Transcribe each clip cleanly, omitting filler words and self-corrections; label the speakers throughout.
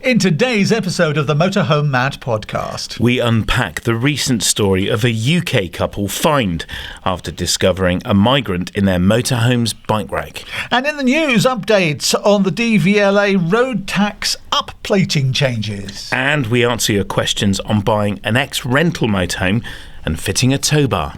Speaker 1: In today's episode of the Motorhome Matt Podcast,
Speaker 2: we unpack the recent story of a UK couple fined after discovering a migrant in their motorhome's bike rack.
Speaker 1: And in the news, updates on the DVLA road tax upplating changes.
Speaker 2: And we answer your questions on buying an ex-rental motorhome and fitting a tow bar.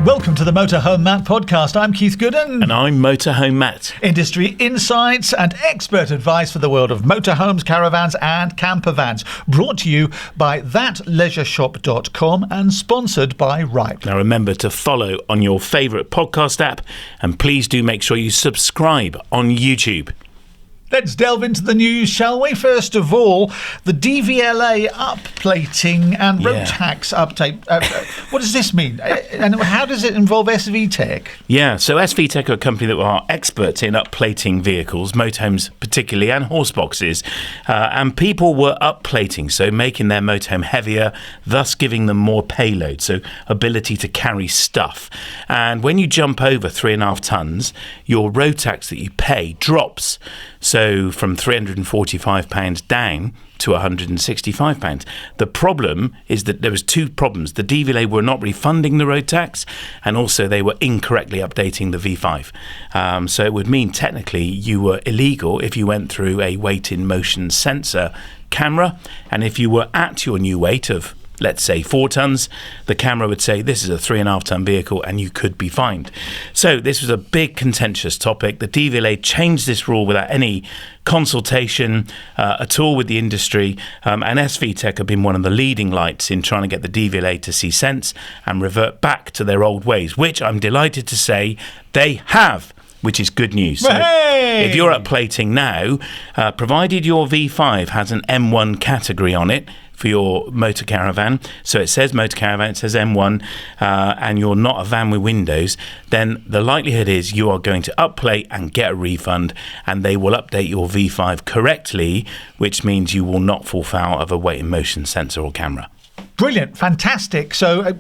Speaker 1: Welcome to the Motorhome Matt Podcast. I'm Keith Gooden.
Speaker 2: And I'm Motorhome Matt.
Speaker 1: Industry insights and expert advice for the world of motorhomes, caravans and camper vans. Brought to you by thatleisureshop.com and sponsored by Ripe.
Speaker 2: Now remember to follow on your favourite podcast app, and please do make sure you subscribe on YouTube.
Speaker 1: Let's delve into the news, shall we? First of all, the DVLA upplating and road tax update. What does this mean? And how does it involve SV Tech?
Speaker 2: Yeah, so SV Tech are a company that are experts in upplating vehicles, motorhomes particularly, and horseboxes. And people were upplating, so making their motorhome heavier, thus giving them more payload, so ability to carry stuff. And when you jump over 3.5 tons, your road tax that you pay drops. So from £345 down to £165. The problem is that there was two problems. The DVLA were not refunding the road tax, and also they were incorrectly updating the V5. So it would mean technically you were illegal if you went through a weight in motion sensor camera, and if you were at your new weight of, let's say, 4 tons, the camera would say this is a 3.5 ton vehicle and you could be fined. So this was a big contentious topic. The DVLA changed this rule without any consultation at all with the industry, and SV Tech have been one of the leading lights in trying to get the DVLA to see sense and revert back to their old ways, which I'm delighted to say they have, which is good news. So if you're upplating now, provided your V5 has an M1 category on it for your motor caravan, so it says motor caravan, it says M1, and you're not a van with windows, then the likelihood is you are going to upplate and get a refund, and they will update your V5 correctly, which means you will not fall foul of a weight in motion sensor or camera.
Speaker 1: Brilliant, fantastic. So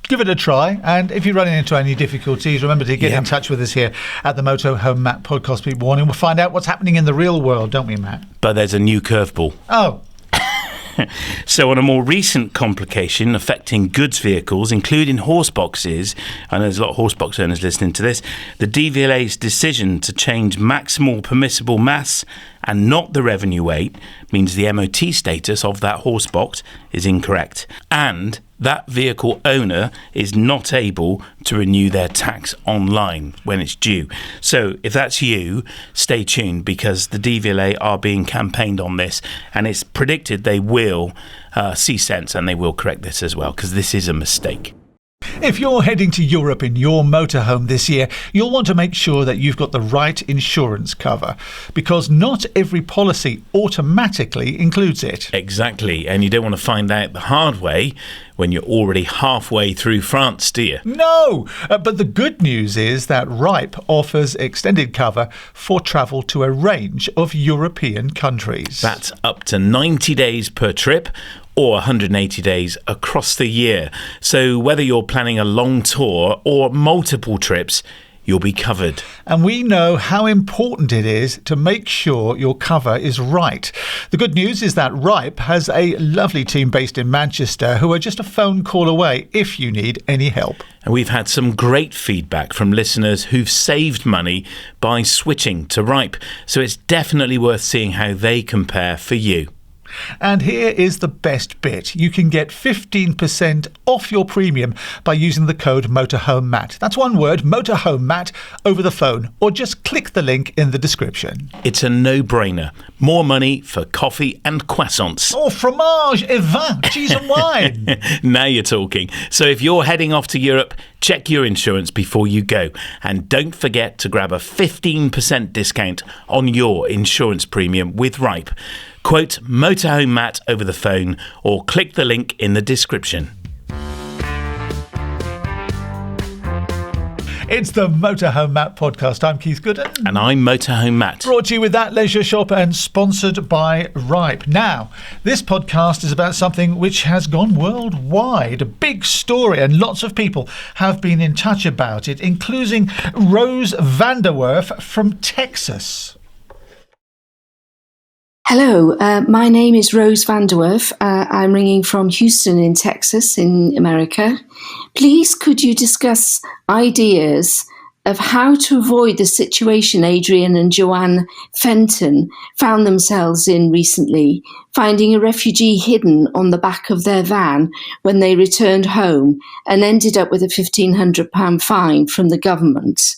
Speaker 1: give it a try, and if you're running into any difficulties, remember to get in touch with us here at the Motorhome Matt Podcast. People warning, we'll find out what's happening in the real world, don't we, Matt?
Speaker 2: But there's a new curveball.
Speaker 1: Oh.
Speaker 2: So on a more recent complication affecting goods vehicles, including horseboxes, and there's a lot of horsebox owners listening to this, the DVLA's decision to change maximal permissible mass and not the revenue weight means the MOT status of that horsebox is incorrect, and that vehicle owner is not able to renew their tax online when it's due. So if that's you, stay tuned, because the DVLA are being campaigned on this, and it's predicted they will see sense and they will correct this as well, because this is a mistake.
Speaker 1: If you're heading to Europe in your motorhome this year, you'll want to make sure that you've got the right insurance cover, because not every policy automatically includes it.
Speaker 2: Exactly, and you don't want to find out the hard way when you're already halfway through France, do you?
Speaker 1: No, but the good news is that Ripe offers extended cover for travel to a range of European countries.
Speaker 2: That's up to 90 days per trip, or 180 days across the year. So whether you're planning a long tour or multiple trips, you'll be covered.
Speaker 1: And we know how important it is to make sure your cover is right. The good news is that Ripe has a lovely team based in Manchester who are just a phone call away if you need any help.
Speaker 2: And we've had some great feedback from listeners who've saved money by switching to Ripe. So it's definitely worth seeing how they compare for you.
Speaker 1: And here is the best bit. You can get 15% off your premium by using the code Motorhome Matt. That's one word, Motorhome Matt, over the phone, or just click the link in the description.
Speaker 2: It's a no-brainer. More money for coffee and croissants.
Speaker 1: Oh, fromage et vin, cheese and wine.
Speaker 2: Now you're talking. So if you're heading off to Europe, check your insurance before you go. And don't forget to grab a 15% discount on your insurance premium with Ripe. Quote Motorhome Matt over the phone, or click the link in the description.
Speaker 1: It's the Motorhome Matt Podcast. I'm Keith Gooden.
Speaker 2: And I'm Motorhome Matt.
Speaker 1: Brought to you with that leisure shop and sponsored by Ripe. Now, this podcast is about something which has gone worldwide. A big story, and lots of people have been in touch about it, including Rose Vanderwerf from Texas.
Speaker 3: Hello, my name is Rose Vanderwerf. I'm ringing from Houston in Texas in America. Please could you discuss ideas of how to avoid the situation Adrian and Joanne Fenton found themselves in recently, finding a refugee hidden on the back of their van when they returned home and ended up with a £1,500 fine from the government.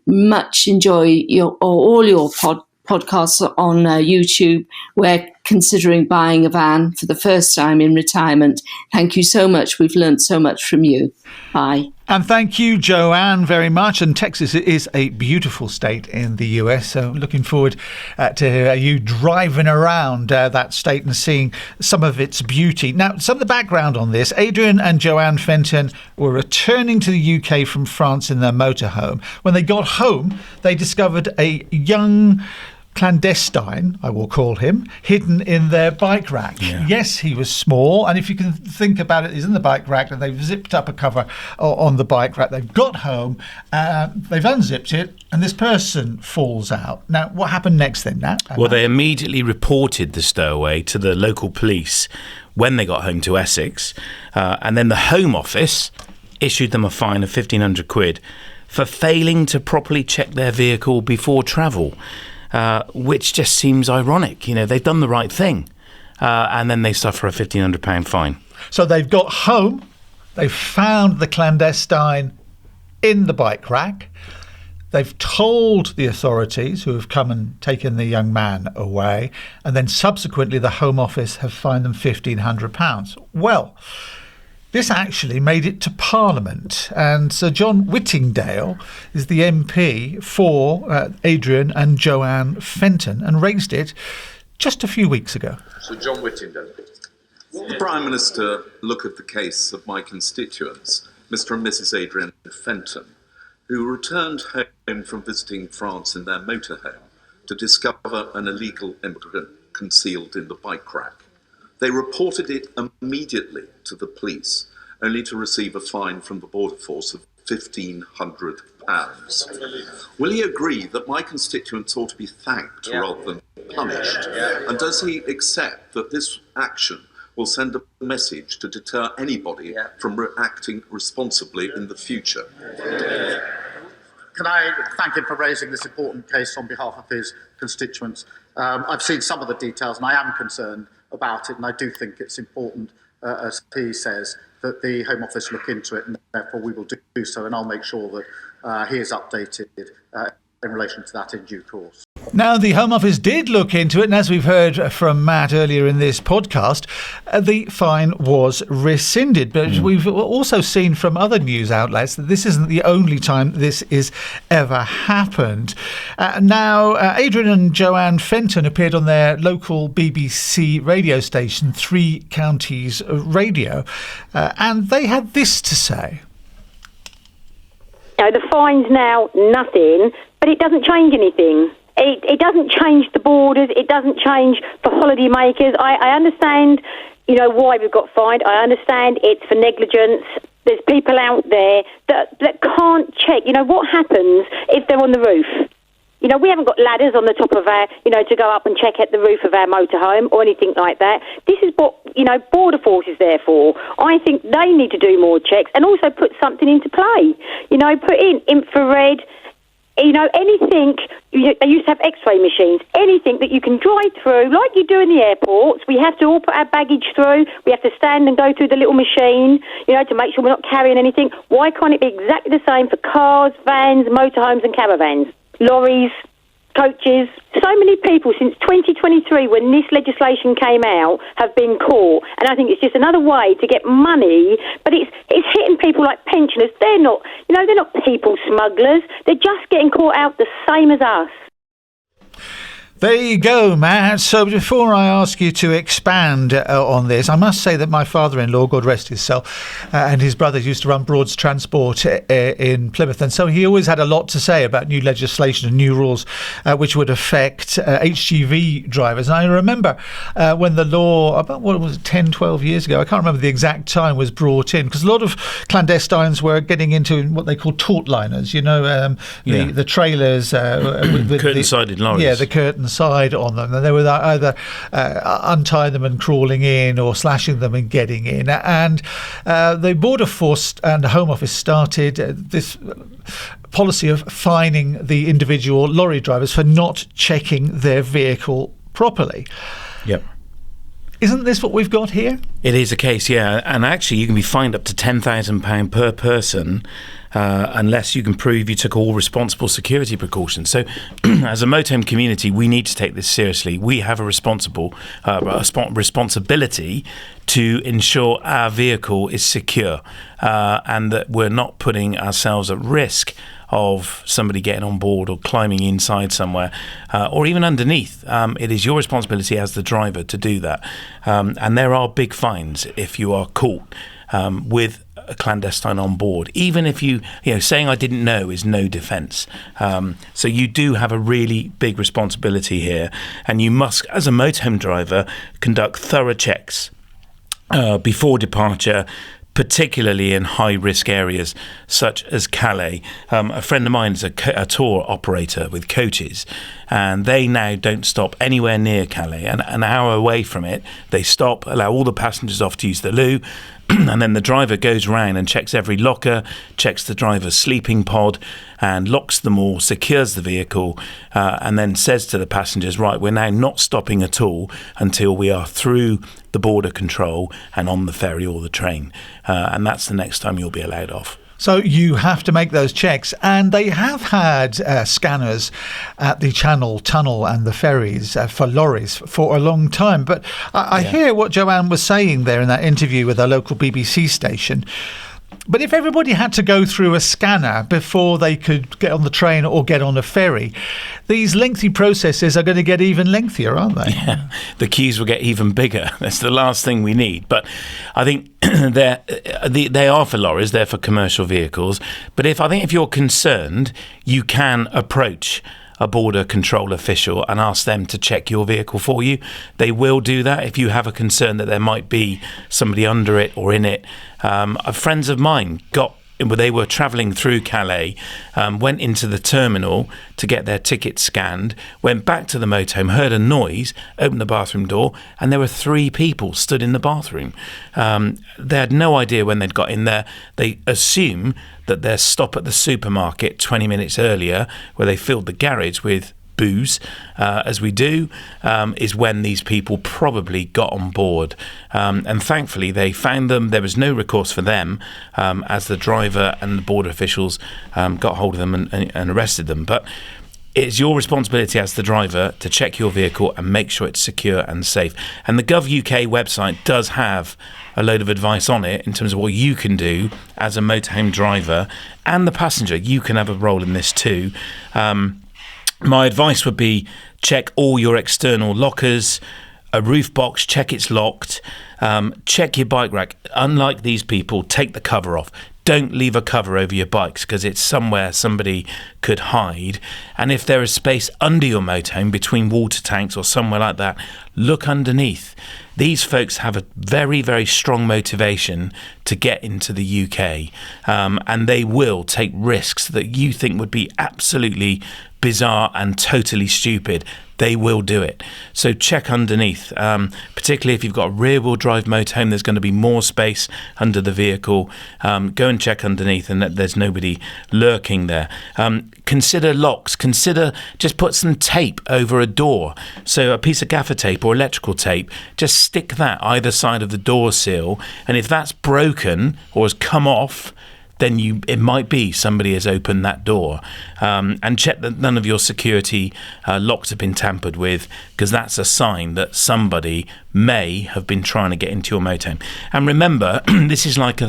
Speaker 3: Much enjoy all your podcasts on YouTube. We're considering buying a van for the first time in retirement. Thank you so much. We've learned so much from you. Bye.
Speaker 1: And thank you, Joanne, very much. And Texas is a beautiful state in the US. So looking forward to you driving around that state and seeing some of its beauty. Now, some of the background on this. Adrian and Joanne Fenton were returning to the UK from France in their motorhome. When they got home, they discovered a young clandestine, I will call him, hidden in their bike rack. Yeah. Yes, he was small, and if you can think about it, he's in the bike rack, and they've zipped up a cover on the bike rack. They've got home, they've unzipped it, and this person falls out. Now, what happened next then, Nat?
Speaker 2: Well, they immediately reported the stowaway to the local police when they got home to Essex, and then the Home Office issued them a fine of £1,500 for failing to properly check their vehicle before travel. Which just seems ironic. You know, they've done the right thing, and then they suffer a £1,500 fine.
Speaker 1: So they've got home, they've found the clandestine in the bike rack, they've told the authorities who have come and taken the young man away, and then subsequently the Home Office have fined them £1,500. Well, this actually made it to Parliament, and Sir John Whittingdale is the MP for Adrian and Joanne Fenton and raised it just a few weeks ago.
Speaker 4: Sir John Whittingdale. Will the Prime Minister look at the case of my constituents, Mr. and Mrs. Adrian Fenton, who returned home from visiting France in their motorhome to discover an illegal immigrant concealed in the bike rack? They reported it immediately to the police, only to receive a fine from the Border Force of £1,500. Will he agree that my constituents ought to be thanked rather than punished? And does he accept that this action will send a message to deter anybody from acting responsibly in the future?
Speaker 5: Can I thank him for raising this important case on behalf of his constituents? I've seen some of the details and I am concerned about it, and I do think it's important, as he says, that the Home Office look into it, and therefore we will do so, and I'll make sure that he is updated in relation to that in due course.
Speaker 1: Now, the Home Office did look into it, and as we've heard from Matt earlier in this podcast, the fine was rescinded. But we've also seen from other news outlets that this isn't the only time this is ever happened. Now, Adrian and Joanne Fenton appeared on their local BBC radio station, Three Counties Radio, and they had this to say.
Speaker 6: The fine's now nothing, but it doesn't change anything. It doesn't change the borders. It doesn't change for holiday makers. I understand, why we've got fined. I understand it's for negligence. There's people out there that can't check. What happens if they're on the roof? We haven't got ladders on the top of our, to go up and check at the roof of our motorhome or anything like that. This is what, Border Force is there for. I think they need to do more checks and also put something into play. Put in infrared, anything. They used to have x-ray machines. Anything that you can drive through, like you do in the airports. We have to all put our baggage through. We have to stand and go through the little machine, to make sure we're not carrying anything. Why can't it be exactly the same for cars, vans, motorhomes and caravans? Lorries, coaches. So many people since 2023, when this legislation came out, have been caught, and I think it's just another way to get money. But it's hitting people like pensioners. They're not, they're not people smugglers. They're just getting caught out the same as us.
Speaker 1: There you go, Matt. So before I ask you to expand on this, I must say that my father-in-law, God rest his soul, and his brothers used to run Broads Transport in Plymouth. And so he always had a lot to say about new legislation and new rules which would affect HGV drivers. And I remember when the law, about 10, 12 years ago, I can't remember the exact time, was brought in, because a lot of clandestines were getting into what they call taut liners, the trailers with
Speaker 2: curtain-sided lorries.
Speaker 1: Yeah, the curtain side on them, and they would either untie them and crawling in or slashing them and getting in. And the Border Force and the Home Office started this policy of fining the individual lorry drivers for not checking their vehicle properly.
Speaker 2: Yep.
Speaker 1: Isn't this what we've got here?
Speaker 2: It is a case, yeah. And actually, you can be fined up to £10,000 per person unless you can prove you took all responsible security precautions. So as a motorhome community, we need to take this seriously. We have a responsibility to ensure our vehicle is secure and that we're not putting ourselves at risk of somebody getting on board or climbing inside somewhere or even underneath. It is your responsibility as the driver to do that. And there are big fines if you are caught with a clandestine on board. Even if saying I didn't know is no defence. So you do have a really big responsibility here, and you must, as a motorhome driver, conduct thorough checks before departure, particularly in high-risk areas such as Calais. A friend of mine is a tour operator with coaches, and they now don't stop anywhere near Calais. And an hour away from it, they stop, allow all the passengers off to use the loo, and then the driver goes around and checks every locker, checks the driver's sleeping pod, and locks them all, secures the vehicle, and then says to the passengers, right, we're now not stopping at all until we are through the border control and on the ferry or the train. And that's the next time you'll be allowed off.
Speaker 1: So you have to make those checks, and they have had scanners at the Channel Tunnel and the ferries for lorries for a long time. But I hear what Joanne was saying there in that interview with a local BBC station. But if everybody had to go through a scanner before they could get on the train or get on a ferry, these lengthy processes are going to get even lengthier, aren't they?
Speaker 2: Yeah, the queues will get even bigger. That's the last thing we need. But I think they are for lorries, they're for commercial vehicles. But if you're concerned, you can approach a border control official and ask them to check your vehicle for you. They will do that if you have a concern that there might be somebody under it or in it. Friends of mine they were travelling through Calais, went into the terminal to get their ticket scanned, went back to the motorhome, heard a noise, opened the bathroom door, and there were 3 people stood in the bathroom. They had no idea when they'd got in there. They assume that their stop at the supermarket 20 minutes earlier, where they filled the garage with booze, as we do, is when these people probably got on board. And thankfully, they found them. There was no recourse for them as the driver and the border officials got hold of them and arrested them. But it's your responsibility as the driver to check your vehicle and make sure it's secure and safe. And the Gov.uk website does have a load of advice on it in terms of what you can do as a motorhome driver and the passenger. You can have a role in this too. My advice would be check all your external lockers, a roof box, check it's locked, check your bike rack. Unlike these people, take the cover off. Don't leave a cover over your bikes because it's somewhere somebody could hide. And if there is space under your motorhome between water tanks or somewhere like that, look underneath. These folks have a very, very strong motivation to get into the UK, and they will take risks that you think would be absolutely bizarre and totally stupid. They will do it. So check underneath, particularly if you've got a rear-wheel drive motorhome, there's going to be more space under the vehicle. Go and check underneath and that there's nobody lurking there. Consider locks. Consider just put some tape over a door. So a piece of gaffer tape or electrical tape, just stick that either side of the door sill. And if that's broken or has come off, then it might be somebody has opened that door. And check that none of your security locks have been tampered with, because that's a sign that somebody may have been trying to get into your motorhome. And remember, this is like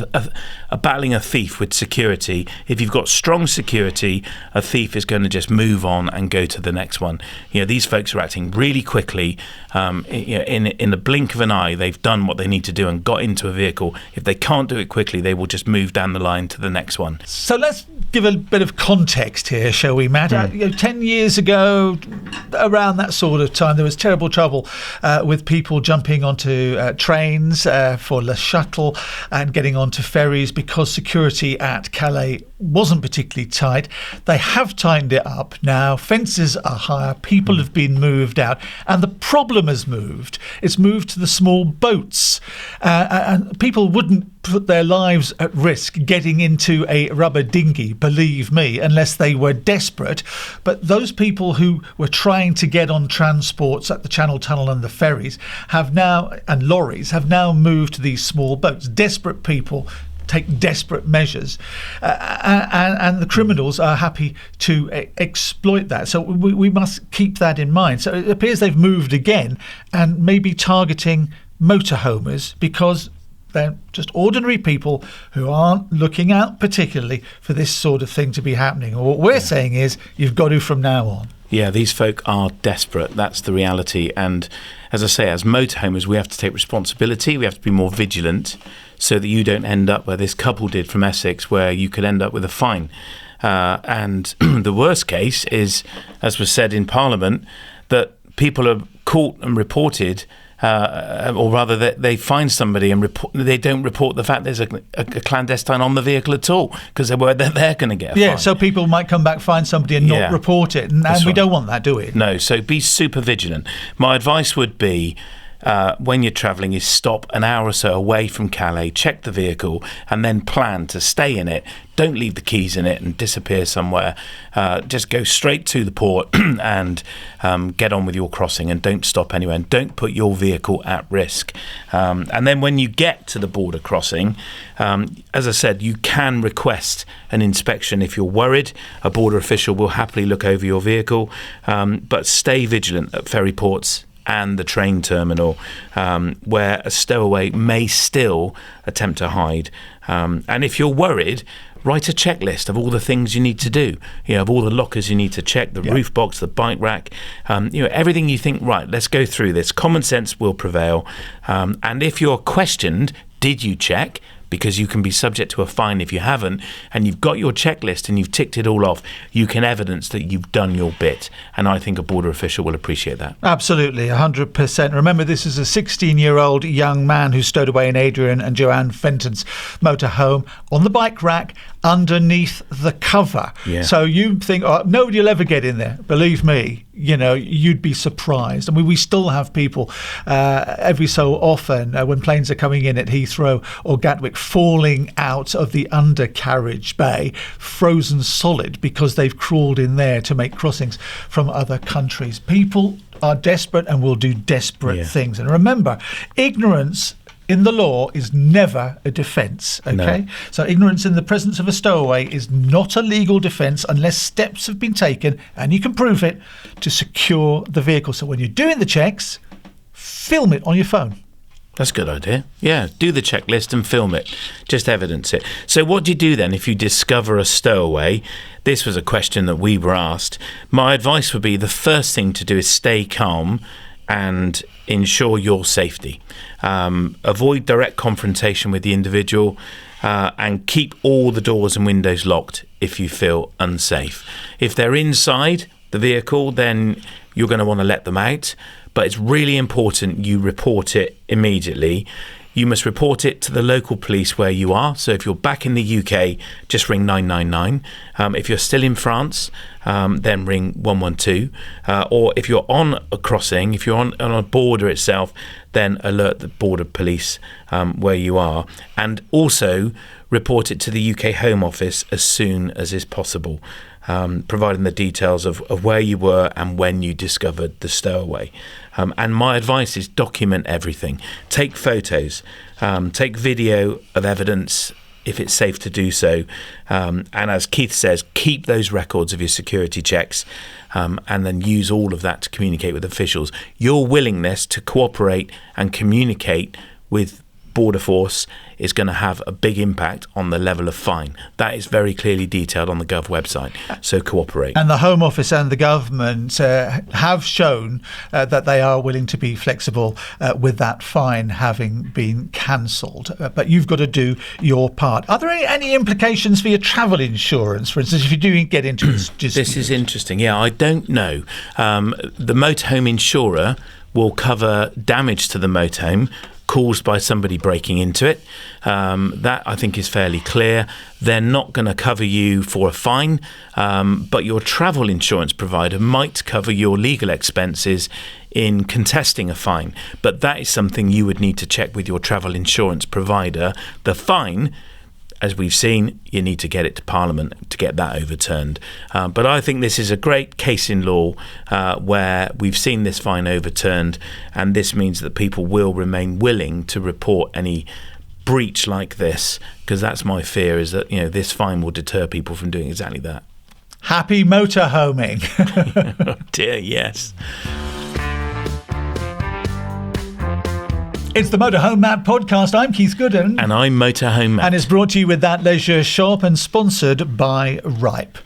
Speaker 2: battling a thief with security. If you've got strong security, a thief is going to just move on and go to the next one. These folks are acting really quickly. In the blink of an eye, they've done what they need to do and got into a vehicle. If they can't do it quickly, they will just move down the line to the next one.
Speaker 1: So let's give a bit of context here, shall we, Matt? 10 years ago, around that sort of time, there was terrible trouble with people jumping onto trains for the shuttle and getting onto ferries because security at Calais wasn't particularly tight. They have tightened it up now. Fences are higher. People have been moved out. And the problem has moved. It's moved to the small boats. And people wouldn't put their lives at risk getting into a rubber dinghy, believe me, unless they were desperate. But those people who were trying to get on transports at the Channel Tunnel and the ferries and lorries have now moved to these small boats. Desperate people take desperate measures, and the criminals are happy to exploit that. So we must keep that in mind. So it appears they've moved again and maybe targeting motorhomers because they're just ordinary people who aren't looking out particularly for this sort of thing to be happening. Or what we're saying is you've got to from now on.
Speaker 2: Yeah, these folk are desperate. That's the reality. And as I say, as motorhomers, we have to take responsibility. We have to be more vigilant so that you don't end up where this couple did from Essex, where you could end up with a fine. And the worst case is, as was said in Parliament, that people are caught and reported, or rather they find somebody and they don't report the fact there's a clandestine on the vehicle at all because they're going to get a fine.
Speaker 1: So people might come back, find somebody and not report it. And we don't want that, do we?
Speaker 2: No, so be super vigilant. My advice would be, when you're travelling, is stop an hour or so away from Calais, check the vehicle, and then plan to stay in it. Don't leave the keys in it and disappear somewhere. Just go straight to the port and get on with your crossing, and don't stop anywhere, and don't put your vehicle at risk. And then when you get to the border crossing, as I said, you can request an inspection if you're worried. A border official will happily look over your vehicle, but stay vigilant at ferry ports and the train terminal, where a stowaway may still attempt to hide. And if you're worried, write a checklist of all the things you need to do, of all the lockers you need to check, the roof box, the bike rack, everything you think, right, let's go through this. Common sense will prevail. And if you're questioned, did you check? Because you can be subject to a fine if you haven't, and you've got your checklist and you've ticked it all off, you can evidence that you've done your bit. And I think a border official will appreciate that.
Speaker 1: Absolutely, 100%. Remember, this is a 16-year-old young man who stowed away in Adrian and Joanne Fenton's motorhome on the bike rack underneath the cover. Yeah. So you think, nobody will ever get in there. Believe me, you'd be surprised. I mean, we still have people every so often when planes are coming in at Heathrow or Gatwick falling out of the undercarriage bay, frozen solid because they've crawled in there to make crossings from other countries. People are desperate and will do desperate things. And remember, ignorance in the law is never a defence, okay? No. So ignorance in the presence of a stowaway is not a legal defence unless steps have been taken, and you can prove it, to secure the vehicle. So when you're doing the checks, film it on your phone.
Speaker 2: That's a good idea. Yeah, do the checklist and film it. Just evidence it. So what do you do then if you discover a stowaway? This was a question that we were asked. My advice would be the first thing to do is stay calm and ensure your safety. Avoid direct confrontation with the individual, and keep all the doors and windows locked if you feel unsafe. If they're inside the vehicle, then you're going to want to let them out. But it's really important you report it immediately. You must report it to the local police where you are. So if you're back in the UK, just ring 999. If you're still in France, then ring 112. Or if you're on a crossing, if you're on a border itself, then alert the border police where you are. And also report it to the UK Home Office as soon as is possible, providing the details of where you were and when you discovered the stowaway. And my advice is document everything. Take photos, take video of evidence if it's safe to do so. And as Keith says, keep those records of your security checks, and then use all of that to communicate with officials. Your willingness to cooperate and communicate with border force is going to have a big impact on the level of fine. That is very clearly detailed on the Gov website, so cooperate.
Speaker 1: And the Home Office and the government have shown that they are willing to be flexible with that fine having been cancelled. But you've got to do your part. Are there any implications for your travel insurance, for instance, if you do get into a dispute?
Speaker 2: This is interesting. Yeah, I don't know. The motorhome insurer will cover damage to the motorhome caused by somebody breaking into it. That, I think, is fairly clear. They're not going to cover you for a fine, but your travel insurance provider might cover your legal expenses in contesting a fine. But that is something you would need to check with your travel insurance provider. The fine, as we've seen, you need to get it to Parliament to get that overturned. But I think this is a great case in law where we've seen this fine overturned, and this means that people will remain willing to report any breach like this, because that's my fear, is that this fine will deter people from doing exactly that.
Speaker 1: Happy motorhoming.
Speaker 2: Oh dear, yes.
Speaker 1: It's the Motorhome Matt Podcast. I'm Keith Gooden.
Speaker 2: And I'm Motorhome Matt.
Speaker 1: And it's brought to you with That Leisure Shop and sponsored by Ripe.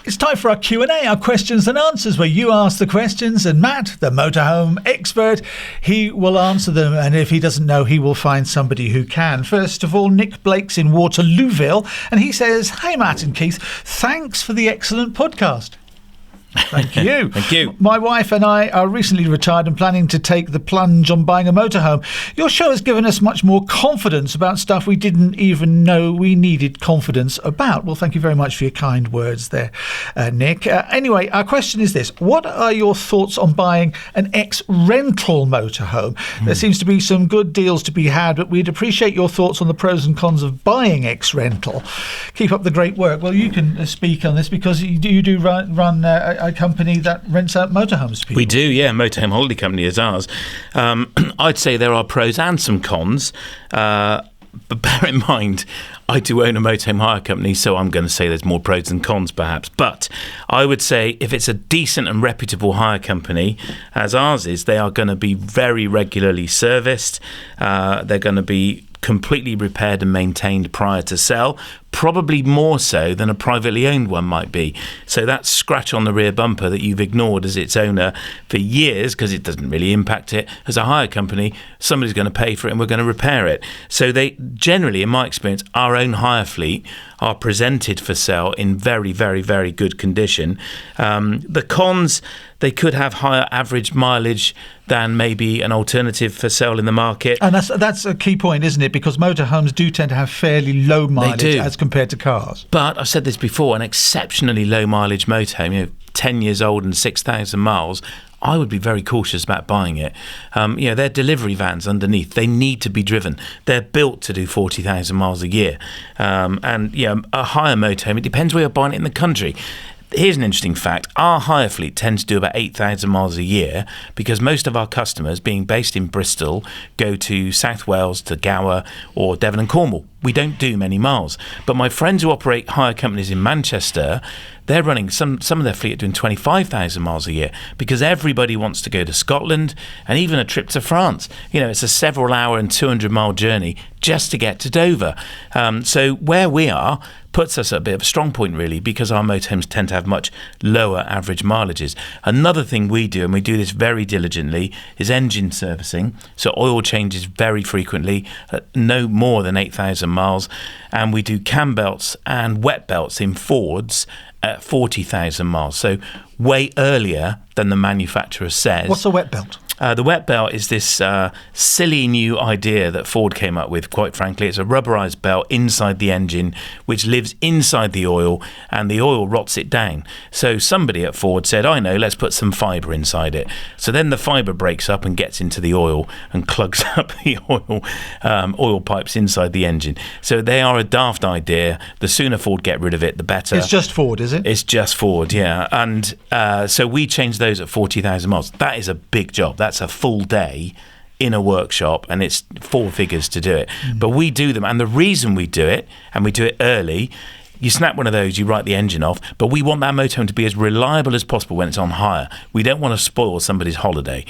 Speaker 1: It's time for our Q&A, our questions and answers, where you ask the questions and Matt, the motorhome expert, he will answer them. And if he doesn't know, he will find somebody who can. First of all, Nick Blake's in Waterlooville, and he says, "Hey, Matt and Keith, thanks for the excellent podcast." Thank you.
Speaker 2: Thank you.
Speaker 1: My wife and I are recently retired and planning to take the plunge on buying a motorhome. Your show has given us much more confidence about stuff we didn't even know we needed confidence about. Well, thank you very much for your kind words there, Nick. Anyway, our question is this. What are your thoughts on buying an ex-rental motorhome? There seems to be some good deals to be had, but we'd appreciate your thoughts on the pros and cons of buying ex-rental. Keep up the great work. Well, you can speak on this because you do run a company that rents out motorhomes to people.
Speaker 2: We do, yeah. Motorhome Holiday Company is ours. I'd say there are pros and some cons. But bear in mind, I do own a motorhome hire company, so I'm going to say there's more pros than cons, perhaps. But I would say if it's a decent and reputable hire company, as ours is, they are going to be very regularly serviced. They're going to be completely repaired and maintained prior to sell, probably more so than a privately owned one might be. So that scratch on the rear bumper that you've ignored as its owner for years because it doesn't really impact it, as a hire company, somebody's going to pay for it and we're going to repair it. So they generally, in my experience, our own hire fleet are presented for sale in very, very, very good condition. The cons, they could have higher average mileage than maybe an alternative for sale in the market.
Speaker 1: And that's a key point, isn't it? Because motorhomes do tend to have fairly low mileage as compared to cars.
Speaker 2: But I've said this before, an exceptionally low mileage motorhome, 10 years old and 6,000 miles, I would be very cautious about buying it. They're delivery vans underneath. They need to be driven. They're built to do 40,000 miles a year. A hire motorhome, it depends where you're buying it in the country. Here's an interesting fact. Our hire fleet tends to do about 8,000 miles a year because most of our customers, being based in Bristol, go to South Wales, to Gower or Devon and Cornwall. We don't do many miles. But my friends who operate hire companies in Manchester, they're running some of their fleet are doing 25,000 miles a year because everybody wants to go to Scotland and even a trip to France. It's a several hour and 200-mile journey just to get to Dover. So where we are puts us at a bit of a strong point, really, because our motorhomes tend to have much lower average mileages. Another thing we do, and we do this very diligently, is engine servicing. So oil changes very frequently, no more than 8,000 miles. And we do cam belts and wet belts in Fords at 40,000 miles. So way earlier than the manufacturer says.
Speaker 1: What's a wet belt?
Speaker 2: The wet belt is this silly new idea that Ford came up with, quite frankly. It's a rubberized belt inside the engine, which lives inside the oil, and the oil rots it down. So somebody at Ford said, I know, let's put some fibre inside it. So then the fibre breaks up and gets into the oil and clugs up the oil pipes inside the engine. So they are a daft idea. The sooner Ford get rid of it, the better.
Speaker 1: It's just Ford, is it?
Speaker 2: It's just Ford, yeah. And so we changed those at 40,000 miles. That is a big job. That's a full day in a workshop, and it's 4 figures to do it. But we do them, and the reason we do it, and we do it early, You snap one of those, you write the engine off, but we want that motorhome to be as reliable as possible when it's on hire. We don't want to spoil somebody's holiday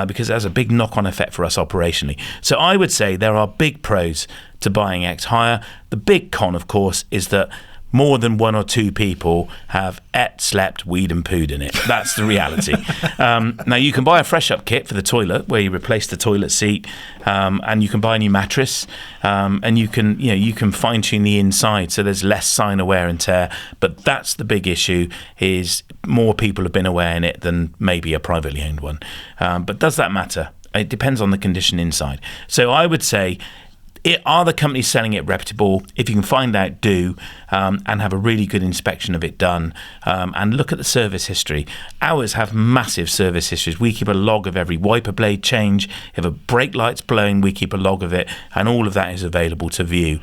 Speaker 2: because it has a big knock-on effect for us operationally. So I would say there are big pros to buying ex-hire. The big con, of course, is that more than one or two people have slept, weed and pooed in it. That's the reality. Now, you can buy a fresh-up kit for the toilet where you replace the toilet seat, and you can buy a new mattress, and you can fine-tune the inside so there's less sign of wear and tear. But that's the big issue, is more people have been aware in it than maybe a privately owned one. But does that matter? It depends on the condition inside. So I would say, are the companies selling it reputable? If you can find out, do, and have a really good inspection of it done, and look at the service history. Ours have massive service histories. We keep a log of every wiper blade change. If a brake light's blowing, we keep a log of it, and all of that is available to view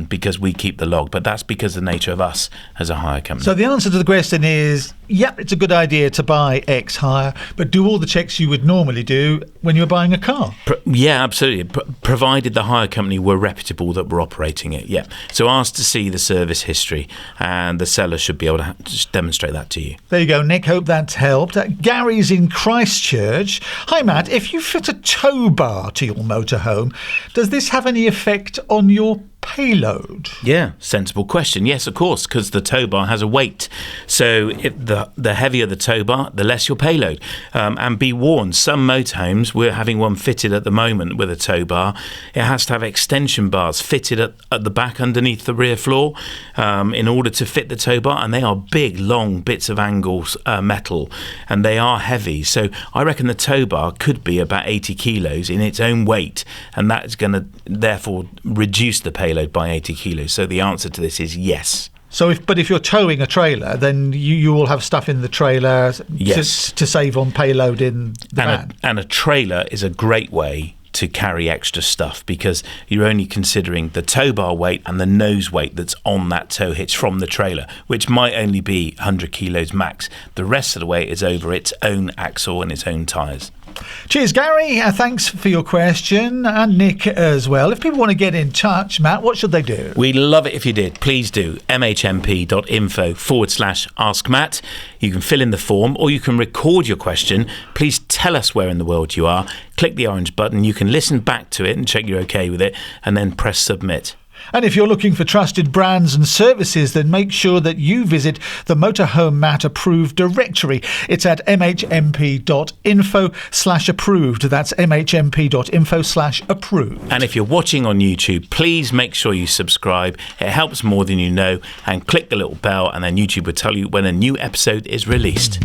Speaker 2: because we keep the log. But that's because of the nature of us as a hire company.
Speaker 1: So the answer to the question is, yeah, it's a good idea to buy ex-hire, but do all the checks you would normally do when you're buying a car.
Speaker 2: Yeah, absolutely. Provided the hire company were reputable that were operating it, yeah. So ask to see the service history, and the seller should be able to just demonstrate that to you.
Speaker 1: There you go, Nick. Hope that's helped. Gary's in Christchurch. Hi, Matt. If you fit a tow bar to your motorhome, does this have any effect on your payload?
Speaker 2: Yeah, sensible question. Yes, of course, because the tow bar has a weight. So if the heavier the tow bar, the less your payload. And be warned, some motorhomes, we're having one fitted at the moment with a tow bar. It has to have extension bars fitted at the back underneath the rear floor in order to fit the tow bar. And they are big, long bits of angles metal, and they are heavy. So I reckon the tow bar could be about 80 kilos in its own weight, and that's going to therefore reduce the payload by 80 kilos. So the answer to this is yes.
Speaker 1: So if you're towing a trailer, then you will have stuff in the trailer
Speaker 2: Yes.
Speaker 1: to save on payload in the van.
Speaker 2: And a trailer is a great way to carry extra stuff because you're only considering the tow bar weight and the nose weight that's on that tow hitch from the trailer, which might only be 100 kilos max. The rest of the weight is over its own axle and its own tyres.
Speaker 1: Cheers, Gary. Thanks for your question, and Nick as well. If people want to get in touch, Matt, what should they do?
Speaker 2: We'd love it if you did. Please do. mhmp.info/Ask Matt. You can fill in the form or you can record your question. Please tell us where in the world you are. Click the orange button. You can listen back to it and check you're okay with it, and then press submit.
Speaker 1: And if you're looking for trusted brands and services, then make sure that you visit the Motorhome Matt approved directory. It's at mhmp.info/approved. That's mhmp.info/approved.
Speaker 2: And if you're watching on YouTube, please make sure you subscribe. It helps more than you know. And click the little bell, and then YouTube will tell you when a new episode is released.